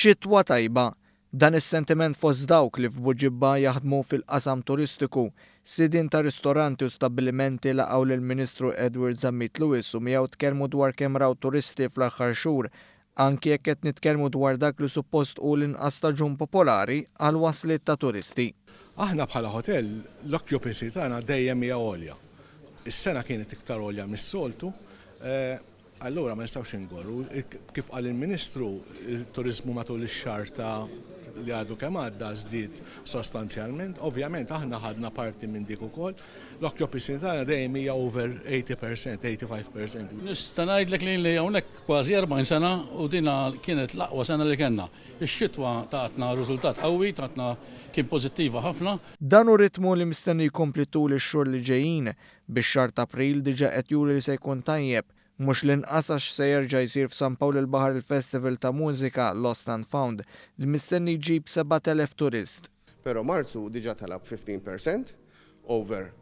Xitwa tajba. Dan is-sentiment fost dawk li f'Buġibba jaħdmu fil-qasam turistiku. Sidin ta' ristoranti u stabbilimenti laqgħu lill-Ministru Edward Zammit Lewis u miegħu tkellmu dwar kemm raw turisti fl-aħħar xhur, anki jekk qed nitkellmu dwar dak li suppost u l-inqas staġun popolari għal wasliet ta' turisti. Aħna bħala hotel l-occupancy tagħna dejjem hija għolja. Is-sena kienet iktar għolja mis-soltu, allura ma nistgħux ingorru. Kif qal il-Ministru, il-turizmu matul ix-xahar ta' li għadu kemm għadda żdied sostanzjalment. Ovvjament aħna ħadna parti minn dik ukoll. L-occupancy tagħna dejjem hija over 80%, 85%. Nista' ngħidlek li hawnhekk kważi 40 sena u dina kienet l-aqwa sena li kellna. Ix-xitwa tatna riżultat qawwi, tatna kien pożittiva ħafna. Dan hu ritmu li mistenni jkompli tul ix-xhur li ġejjin bix-xahar ta' April diġà qed juri li se jkun tajjeb. Mhux l-inqas għax se jerġa' jsir f'San Pawl il-Baħar il-Festival ta' Mużika Lost and Found li mistenni jġib 7,000 turist. Pero Marzu diġà talab 15% over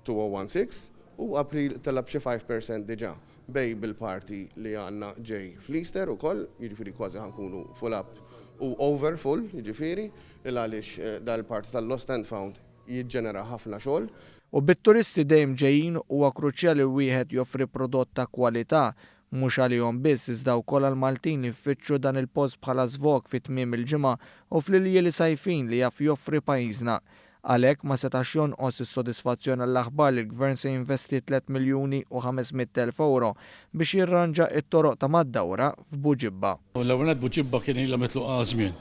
2016 u April talab xi 5% diġà. Bej bil-parti li għandna ġej fl-Easter ukoll, jiġifieri kważi ħankunu full up u over full, jiġifieri għaliex dal-parti tal-Lost and Found jiġġenera ħafna xogħol. U bit-turisti dejjem ġejjin huwa kruċjali wieħed joffri prodott ta' kwalità mhux għalihom biss iżda wkoll għal Maltin li jfittxu dan il-post bħala żvok fit-tmiem il-ġimgħa u fl-iljieli sajfin li jaf joffri pajjiżna. Għalhekk ma setax jonqos is-sodisfazzjon għall-aħbar li l-Gvern se jinvesti 3,500,000 euro biex jirranġa t-toroq ta' mad-dawra f'Buġibba. L-ewwel Buġibba kien ilha mitluqa żmien.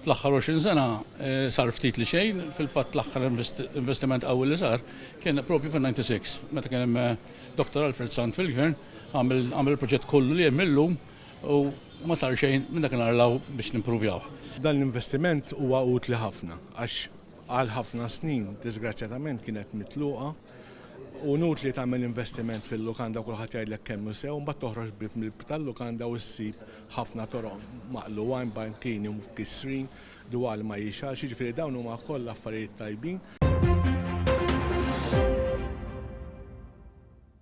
Fl-aħħar 20 sena sar ftit li xejn, fil-fatt l-aħħar investiment qawwi li sar kien propju fil-96, meta kien hemm Dr. Alfred Sant fil-Gvern għamel il-proġett kollu li hemm illum u ma sar xejn minn dak narlaw biex nimpruvjaw. Dan l-investiment huwa utli ħafna għax għal ħafna snin disgrazzjatament kienet mitluqa u nut li tagħmel investiment fil-lukanda u kulħadd jgħidlek kemm sew mbagħad toħroġ bib tal-lukanda u ssib ħafna toroq maqluwajn bankini u kisrin dwar ma jixax, jiġifieri dawn huma kollha affarijiet tajbin.